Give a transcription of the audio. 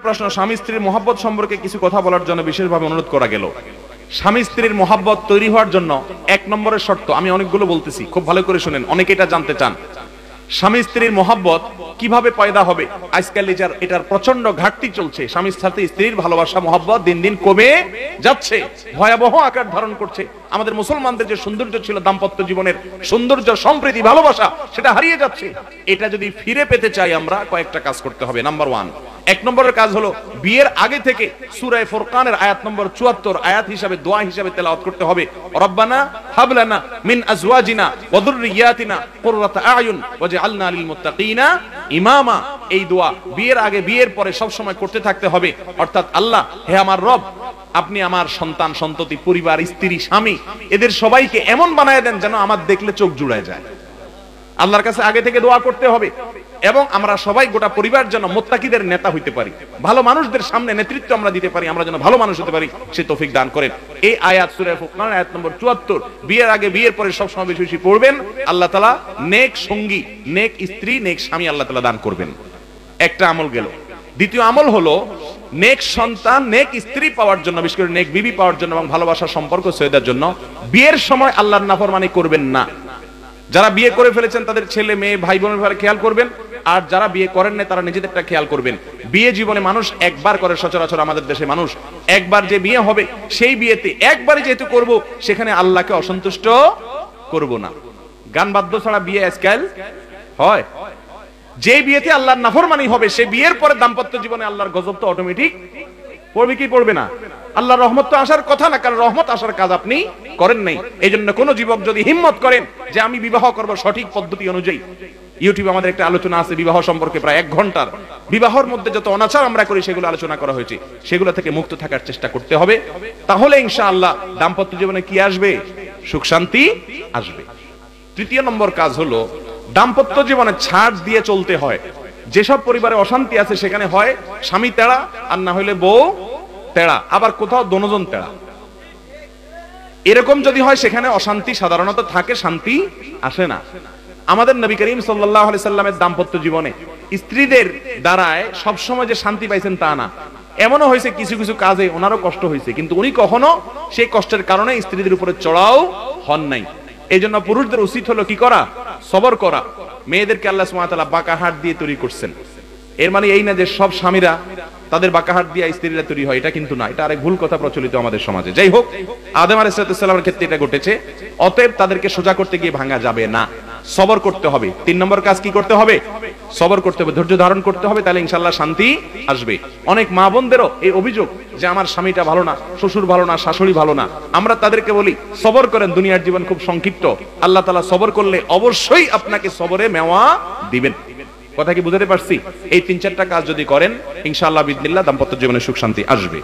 প্রশ্ন, স্বামী স্ত্রীর মহব্বত সম্পর্কে কিছু কথা বলার জন্য বিশেষভাবে অনুরোধ করা গেল। স্বামী স্ত্রীর মহব্বত তৈরি হওয়ার জন্য 1 নম্বরের শর্ত, আমি অনেকগুলো বলতেছি, খুব ভালো করে শুনেন, অনেকে এটা জানতে চান। স্বামী স্ত্রীর মহব্বত কিভাবে পয়দা হবে? আজকাল এটার প্রচন্ড ঘাটতি চলছে। স্বামীর সাথে স্ত্রীর ভালোবাসা মহব্বত দিন দিন কমে যাচ্ছে, ভয়াবহ আকার ধারণ করছে। আমাদের মুসলমানদের যে সৌন্দর্য ছিল দাম্পত্য জীবনের, সৌন্দর্য, সম্প্রীতি, ভালোবাসা, সেটা হারিয়ে যাচ্ছে। এটা যদি ফিরে পেতে চাই আমরা কয়েকটা কাজ করতে হবে। নাম্বার 1 নম্বরের কাজ হলো বিয়ের আগে থেকে সূরা ফুরকানের আয়াত নম্বর 74 আয়াত হিসাবে, দোয়া হিসাবে তেলাওয়াত করতে হবে। রব্বানা হাব লানা মিন আজওয়াজিনা ওয়া যুররিয়াতিনা কুররাতা আয়ুন ওয়াজআলনা লিল মুত্তাকিনা ইমামা। এই দোয়া বিয়ের আগে, বিয়ের পরে সব সময় করতে থাকতে হবে। অর্থাৎ, আল্লাহ, হে আমার রব, আপনি আমার সন্তান সন্ততি, পরিবার, স্ত্রী, স্বামী, এদের সবাইকে এমন বানায় দেন যেন আমার দেখলে চোখ জুড়ায় যায়। আল্লাহর কাছে আগে থেকে দোয়া করতে হবে। এবং আমরা সবাই, গোটা পরিবার যেন মুত্তাকিদের নেতা হইতে পারি, ভালো মানুষদের সামনে নেতৃত্ব আমরা দিতে পারি, আমরা যেন ভালো মানুষ হতে পারি, সে তৌফিক দান করেন। এই আয়াত সূরা ফুরকান আয়াত নম্বর 74, বিয়ের আগে, বিয়ের পরে সব সময় বেশি বেশি পড়বেন। আল্লাহ তাআলা নেক সঙ্গী, নেক স্ত্রী, নেক স্বামী আল্লাহ তাআলা দান করবেন। একটা আমল গেল। দ্বিতীয় আমল হলো নেক সন্তান, নেক স্ত্রী পাওয়ার জন্য, বিশেষ করে নেক বিবি পাওয়ার জন্য এবং ভালোবাসার সম্পর্ক সৈয়দার জন্য বিয়ের সময় আল্লাহর নাফরমানি করবেন না। যারা বিয়ে করে ফেলেছেন তাদের ছেলে মেয়ে ভাই বোনের ব্যাপারে খেয়াল করবেন, আর যারা বিয়ে করেন না তারা নিজেদেরটা খেয়াল করবেন। বিয়ে জীবনে মানুষ একবার করে, সচরাচর আমাদের দেশে মানুষ একবার যে বিয়ে হবে, সেই বিয়েতে একবারই যেহেতু করব, সেখানে আল্লাহকে অসন্তুষ্ট করব না। গান বাদ্য ছাড়া বিয়ে আজকাল হয়। যে বিয়েতে আল্লাহর নাফরমানি হবে, সেই বিয়ের পরে দাম্পত্য জীবনে আল্লাহর গজব তো অটোমেটিক পড়বে কি পড়বে না? আল্লাহর রহমত তো আসার কথা না, কারণ রহমত আসার কাজ আপনি করেন নাই। এই জন্য কোন যুবক যদি হিম্মত করেন যে আমি বিবাহ করব সঠিক পদ্ধতি অনুযায়ী, ইউটিউবে আমাদের একটা আলোচনা আছে বিবাহ সম্পর্কে, প্রায় 1 ঘন্টার। বিবাহের মধ্যে যত অনাচার আমরা করি সেগুলো আলোচনা করা হয়েছে, সেগুলো থেকে মুক্ত থাকার চেষ্টা করতে হবে। তাহলে ইনশাআল্লাহ দাম্পত্য জীবনে কি আসবে? সুখ শান্তি আসবে। তৃতীয় নম্বর কাজ হলো দাম্পত্য জীবনে ছাড় দিয়ে চলতে হয়। যেসব পরিবারে অশান্তি আছে সেখানে হয় স্বামী তেড়া, আর না হলে বউ তেড়া, আবার কোথাও দোনোজন তেড়া। এরকম যদি হয় সেখানে অশান্তি সাধারণত থাকে, শান্তি আসে না। আমাদের নবী করিম সাল্লাল্লাহু আলাইহি সাল্লামের দাম্পত্য জীবনে স্ত্রীদের দ্বারায় সবসময় যে শান্তি পাইছেন তা না। এমনও হয়েছে কিছু কিছু কাজে ওনারও কষ্ট হয়েছে, কিন্তু উনি কখনো সেই কষ্টের কারণে স্ত্রীদের উপরে চড়াও হন নাই। এই জন্য পুরুষদের উচিত হলো কি করা? সবর করা। মেয়েদেরকে আল্লাহ সুবহানাহু ওয়া তাআলা বাঁকা হাত দিয়ে তৈরি করছেন। এর মানে এই না যে সব স্বামীরা তাদের বাঁকা হাত দিয়ে স্ত্রীরা তৈরি হয়, এটা কিন্তু না। এটা আরেক ভুল কথা প্রচলিত আমাদের সমাজে। যাই হোক, আদম আলাইহিস সালামের ক্ষেত্রে এটা ঘটেছে। অতএব তাদেরকে সোজা করতে গিয়ে ভাঙা যাবে না, সবর করতে হবে। 3 নম্বর কাজ কি করতে হবে? সবর করতে হবে, ধৈর্য ধারণ করতে হবে, তাহলে ইনশাআল্লাহ শান্তি আসবে। অনেক মা বোনদেরও এই অভিযোগ যে আমার স্বামীটা ভালো না, শ্বশুর ভালো না, শাশুড়ি ভালো না। আমরা তাদেরকে বলি সবর করেন, দুনিয়ার জীবন খুব সংক্ষিপ্ত। আল্লাহ তাআলা সবর করলে অবশ্যই আপনাকে সবরে মেওয়া দিবেন। কথা কি বুঝাতে পারছি? এই 3-4টা কাজ যদি করেন ইনশাআল্লাহ বিদিনিল্লাহ দাম্পত্য জীবনে সুখ শান্তি আসবে।